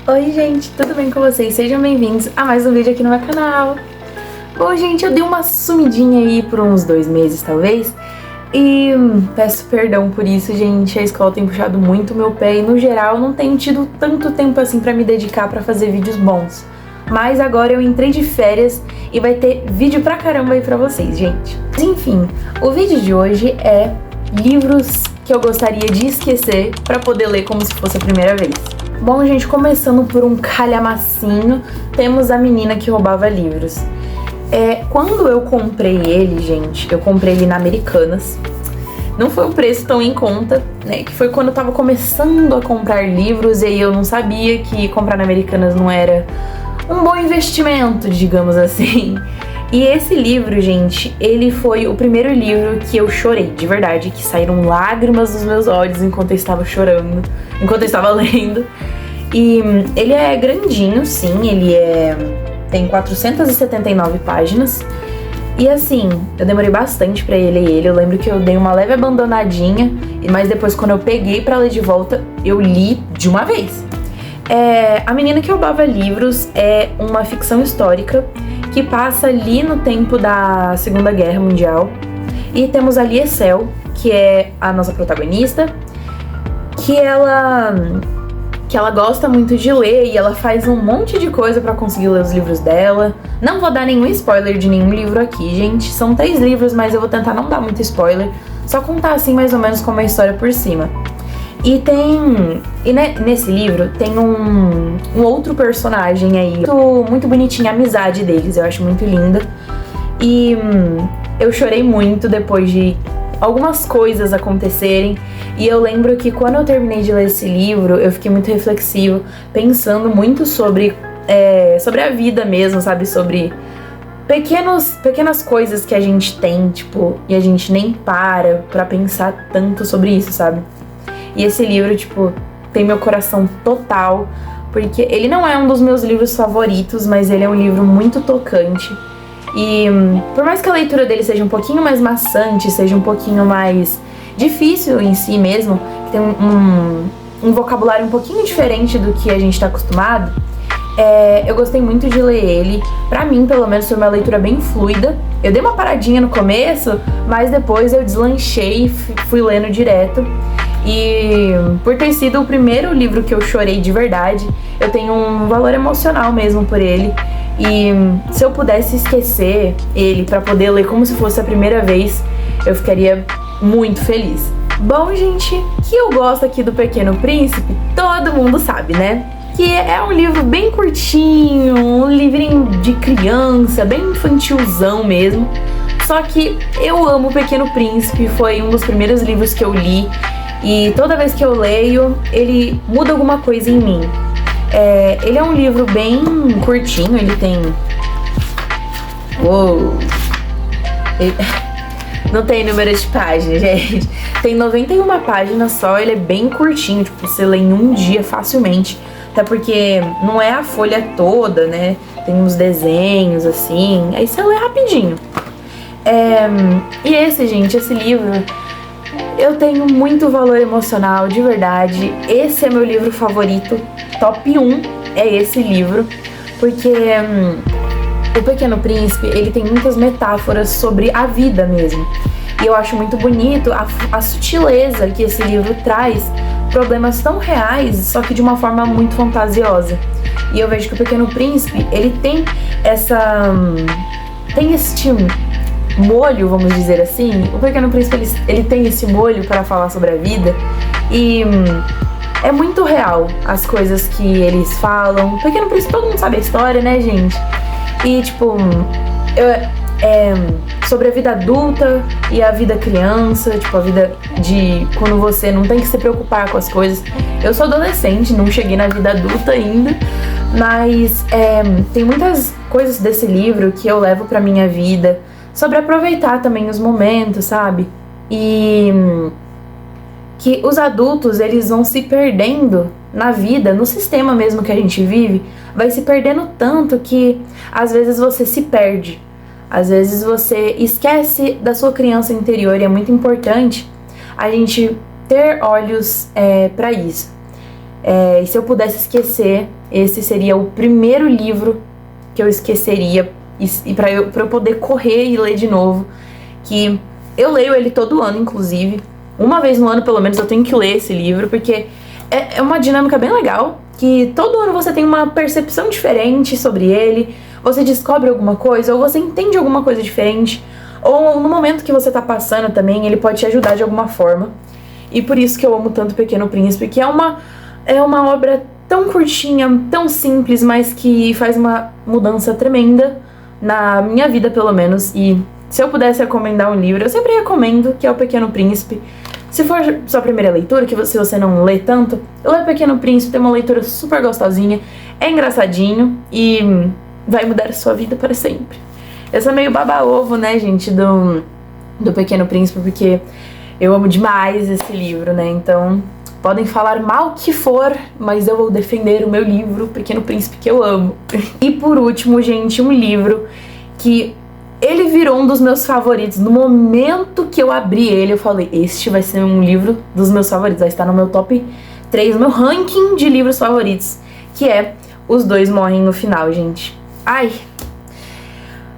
Oi gente, tudo bem com vocês? Sejam bem-vindos a mais um vídeo aqui no meu canal. Bom gente, eu dei uma sumidinha aí por uns 2 meses talvez, e peço perdão por isso, gente. A escola tem puxado muito o meu pé e no geral eu não tenho tido tanto tempo assim pra me dedicar pra fazer vídeos bons. Mas agora eu entrei de férias e vai ter vídeo pra caramba aí pra vocês, gente. Mas enfim, o vídeo de hoje é livros que eu gostaria de esquecer pra poder ler como se fosse a primeira vez. Bom, gente, começando por um calhamacinho, temos A Menina que Roubava Livros. Quando eu comprei ele, gente, eu comprei ele na Americanas. Não foi um preço tão em conta, né? Que foi quando eu tava começando a comprar livros e aí eu não sabia que comprar na Americanas não era um bom investimento, digamos assim. E esse livro, gente, ele foi o primeiro livro que eu chorei, de verdade, que saíram lágrimas dos meus olhos enquanto eu estava chorando, enquanto eu estava lendo. E ele é grandinho, sim, tem 479 páginas. E assim, eu demorei bastante pra ler ele. Eu lembro que eu dei uma leve abandonadinha, mas depois quando eu peguei pra ler de volta, eu li de uma vez. A Menina que Roubava Livros é uma ficção histórica que passa ali no tempo da Segunda Guerra Mundial. E temos ali Essel, que é a nossa protagonista, que ela gosta muito de ler e ela faz um monte de coisa pra conseguir ler os livros dela. Não vou dar nenhum spoiler de nenhum livro aqui, gente. São 3 livros, mas eu vou tentar não dar muito spoiler. Só contar assim mais ou menos como é a história por cima. Nesse livro tem um outro personagem aí, muito bonitinha, a amizade deles, eu acho muito linda. E eu chorei muito depois de algumas coisas acontecerem. E eu lembro que quando eu terminei de ler esse livro, eu fiquei muito reflexivo, pensando muito sobre a vida mesmo, sabe? Sobre pequenas coisas que a gente tem, tipo, e a gente nem pra pensar tanto sobre isso, sabe? E esse livro, tipo, tem meu coração total, porque ele não é um dos meus livros favoritos, mas ele é um livro muito tocante. E por mais que a leitura dele seja um pouquinho mais maçante, seja um pouquinho mais difícil em si mesmo, que tem um vocabulário um pouquinho diferente do que a gente tá acostumado, eu gostei muito de ler ele. Pra mim, pelo menos, foi uma leitura bem fluida. Eu dei uma paradinha no começo, mas depois eu deslanchei e fui lendo direto. E por ter sido o primeiro livro que eu chorei de verdade, eu tenho um valor emocional mesmo por ele. E se eu pudesse esquecer ele pra poder ler como se fosse a primeira vez, eu ficaria muito feliz. Bom, gente, que eu gosto aqui do Pequeno Príncipe, todo mundo sabe, né? Que é um livro bem curtinho, um livrinho de criança, bem infantilzão mesmo. Só que eu amo O Pequeno Príncipe, foi um dos primeiros livros que eu li. E toda vez que eu leio, ele muda alguma coisa em mim. Ele é um livro bem curtinho, ele tem... Não tem número de páginas, gente. Tem 91 páginas só, ele é bem curtinho, tipo, você lê em um dia facilmente. Até porque não é a folha toda, né? Tem uns desenhos, assim, aí você lê rapidinho. E esse livro... eu tenho muito valor emocional, de verdade. Esse é meu livro favorito, top 1 é esse livro, porque O Pequeno Príncipe, ele tem muitas metáforas sobre a vida mesmo. E eu acho muito bonito a sutileza que esse livro traz, problemas tão reais, só que de uma forma muito fantasiosa. E eu vejo que O Pequeno Príncipe, ele tem este molho, vamos dizer assim. O Pequeno Príncipe, ele tem esse molho para falar sobre a vida e é muito real as coisas que eles falam. O Pequeno Príncipe, todo mundo sabe a história, né, gente? E tipo, sobre a vida adulta e a vida criança, tipo, a vida de quando você não tem que se preocupar com as coisas. Eu sou adolescente, não cheguei na vida adulta ainda, mas tem muitas coisas desse livro que eu levo pra minha vida, sobre aproveitar também os momentos, sabe? E que os adultos, eles vão se perdendo na vida, no sistema mesmo que a gente vive, vai se perdendo tanto que às vezes você se perde. Às vezes você esquece da sua criança interior e é muito importante a gente ter olhos pra isso. E se eu pudesse esquecer, esse seria o primeiro livro que eu esqueceria, e pra eu poder correr e ler de novo, que eu leio ele todo ano, inclusive. Uma vez no ano, pelo menos, eu tenho que ler esse livro, porque é uma dinâmica bem legal, que todo ano você tem uma percepção diferente sobre ele, você descobre alguma coisa, ou você entende alguma coisa diferente, ou no momento que você tá passando também, ele pode te ajudar de alguma forma. E por isso que eu amo tanto Pequeno Príncipe, que é uma obra tão curtinha, tão simples, mas que faz uma mudança tremenda na minha vida, pelo menos. E se eu pudesse recomendar um livro, eu sempre recomendo, que é o Pequeno Príncipe. Se for sua primeira leitura, se você não lê tanto, lê o Pequeno Príncipe, tem uma leitura super gostosinha, é engraçadinho e vai mudar a sua vida para sempre. Eu sou meio baba-ovo, né, gente, do Pequeno Príncipe, porque eu amo demais esse livro, né, então podem falar mal que for, mas eu vou defender o meu livro, Pequeno Príncipe, que eu amo. E por último, gente, um livro que ele virou um dos meus favoritos. No momento que eu abri ele, eu falei, este vai ser um livro dos meus favoritos, vai estar no meu top 3, no meu ranking de livros favoritos, que é Os Dois Morrem no Final, gente. Ai,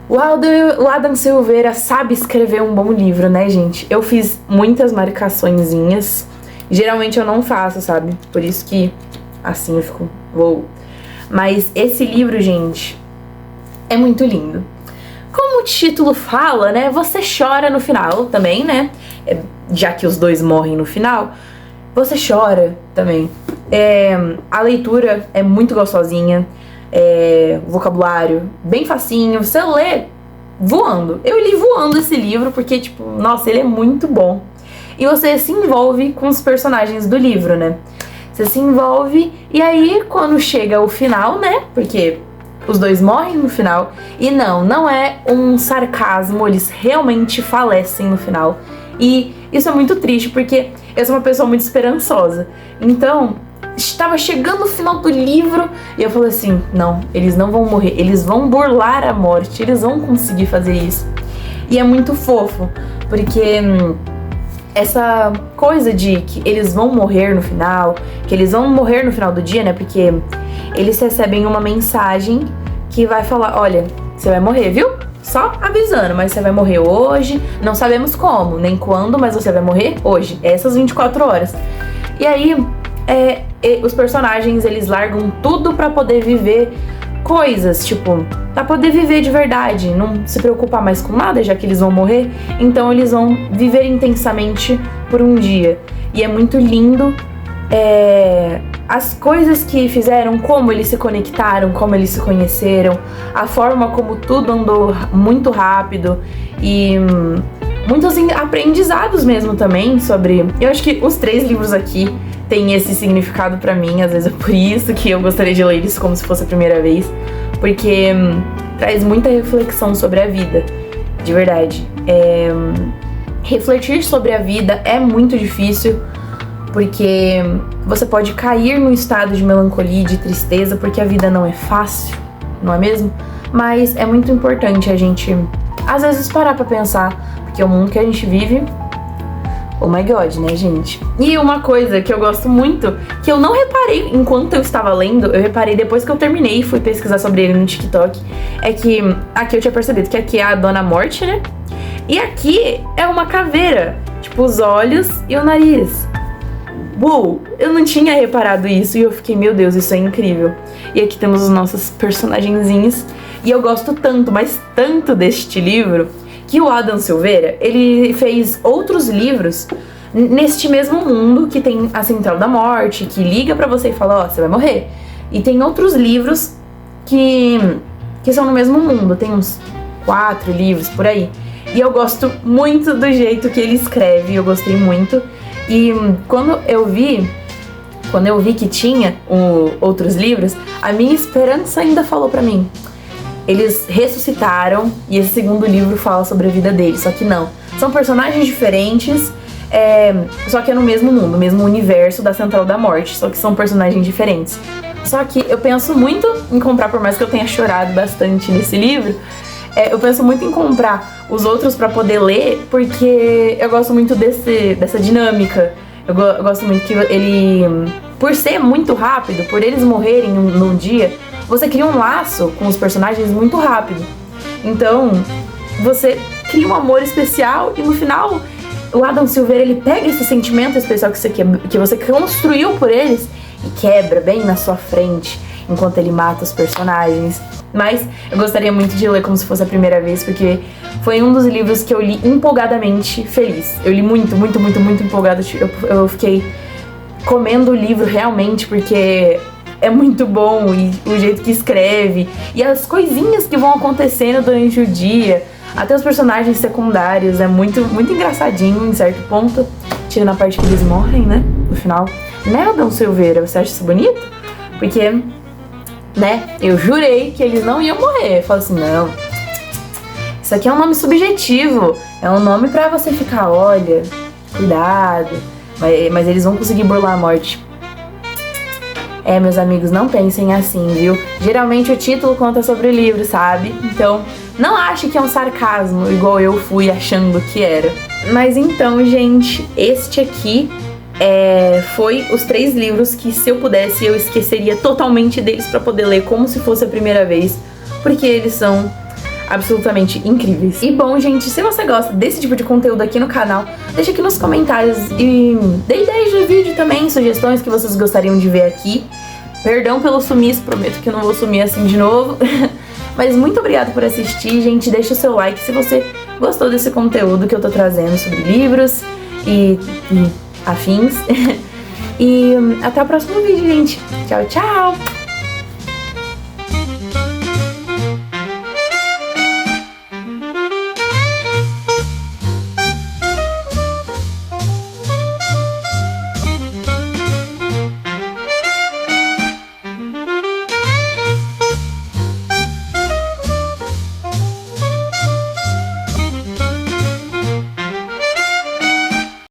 o Adam Silveira sabe escrever um bom livro, né, gente? Eu fiz muitas marcaçõezinhas. Geralmente eu não faço, sabe? Por isso que assim eu fico, uou. Mas esse livro, gente, é muito lindo. Como o título fala, né? Você chora no final também, né? Já que os dois morrem no final, você chora também. A leitura é muito gostosinha. O vocabulário bem facinho. Você lê voando. Eu li voando esse livro porque, tipo, nossa, ele é muito bom. E você se envolve com os personagens do livro, né? Você se envolve e aí quando chega o final, né? Porque os dois morrem no final. E não é um sarcasmo, eles realmente falecem no final. E isso é muito triste, porque eu sou uma pessoa muito esperançosa. Então, estava chegando o final do livro e eu falei assim, não, eles não vão morrer, eles vão burlar a morte, eles vão conseguir fazer isso. E é muito fofo, porque essa coisa de que eles vão morrer no final, que eles vão morrer no final do dia, né? Porque eles recebem uma mensagem que vai falar, olha, você vai morrer, viu? Só avisando, mas você vai morrer hoje, não sabemos como, nem quando, mas você vai morrer hoje, essas 24 horas. E aí, os personagens, eles largam tudo pra poder viver coisas, tipo, pra poder viver de verdade, não se preocupar mais com nada, já que eles vão morrer, então eles vão viver intensamente por um dia. E é muito lindo as coisas que fizeram, como eles se conectaram, como eles se conheceram, a forma como tudo andou muito rápido e muitos aprendizados mesmo também sobre... Eu acho que os 3 livros aqui têm esse significado pra mim, às vezes é por isso que eu gostaria de ler isso como se fosse a primeira vez, porque traz muita reflexão sobre a vida, de verdade. Refletir sobre a vida é muito difícil, porque você pode cair num estado de melancolia e de tristeza, porque a vida não é fácil, não é mesmo? Mas é muito importante a gente, às vezes, parar pra pensar, porque o mundo que a gente vive, oh my god, né, gente? E uma coisa que eu gosto muito, que eu não reparei enquanto eu estava lendo, eu reparei depois que eu terminei e fui pesquisar sobre ele no TikTok, é que aqui eu tinha percebido que aqui é a Dona Morte, né? E aqui é uma caveira, tipo os olhos e o nariz. Uou, eu não tinha reparado isso e eu fiquei, meu Deus, isso é incrível. E aqui temos os nossos personagenzinhos. E eu gosto tanto, mas tanto deste livro, que o Adam Silveira, ele fez outros livros neste mesmo mundo, que tem a Central da Morte, que liga pra você e fala, ó, você vai morrer. E tem outros livros que são no mesmo mundo, tem uns 4 livros por aí. E eu gosto muito do jeito que ele escreve, eu gostei muito. E quando eu vi que tinha outros livros, a minha esperança ainda falou pra mim. Eles ressuscitaram e esse segundo livro fala sobre a vida deles, só que não. São personagens diferentes, só que é no mesmo mundo, no mesmo universo da Central da Morte, só que são personagens diferentes. Só que eu penso muito em comprar, por mais que eu tenha chorado bastante nesse livro, eu penso muito em comprar os outros pra poder ler, porque eu gosto muito dessa dinâmica. Eu gosto muito que por ser muito rápido, por eles morrerem num dia, você cria um laço com os personagens muito rápido. Então, você cria um amor especial e no final, o Adam Silveira, ele pega esse sentimento especial que você construiu por eles e quebra bem na sua frente, enquanto ele mata os personagens. Mas eu gostaria muito de ler como se fosse a primeira vez, porque foi um dos livros que eu li empolgadamente feliz. Eu li muito empolgado. Eu fiquei comendo o livro realmente, porque é muito bom e o jeito que escreve e as coisinhas que vão acontecendo durante o dia, até os personagens secundários, é muito engraçadinho em certo ponto, tirando a parte que eles morrem, né, no final. Né, Adam Silveira, você acha isso bonito? Porque, né, eu jurei que eles não iam morrer. Eu falo assim, não, isso aqui é um nome subjetivo, é um nome pra você ficar, olha, cuidado, mas eles vão conseguir burlar a morte. É, meus amigos, não pensem assim, viu? Geralmente o título conta sobre o livro, sabe? Então, não ache que é um sarcasmo, igual eu fui achando que era. Mas então, gente, este aqui foi os 3 livros que, se eu pudesse, eu esqueceria totalmente deles pra poder ler como se fosse a primeira vez, porque eles são absolutamente incríveis. E bom, gente, se você gosta desse tipo de conteúdo aqui no canal, deixa aqui nos comentários e dê ideias de vídeo também, sugestões que vocês gostariam de ver aqui. Perdão pelo sumiço, prometo que eu não vou sumir assim de novo. Mas muito obrigada por assistir, gente. Deixa o seu like se você gostou desse conteúdo que eu tô trazendo sobre livros e afins. E até o próximo vídeo, gente. Tchau, tchau!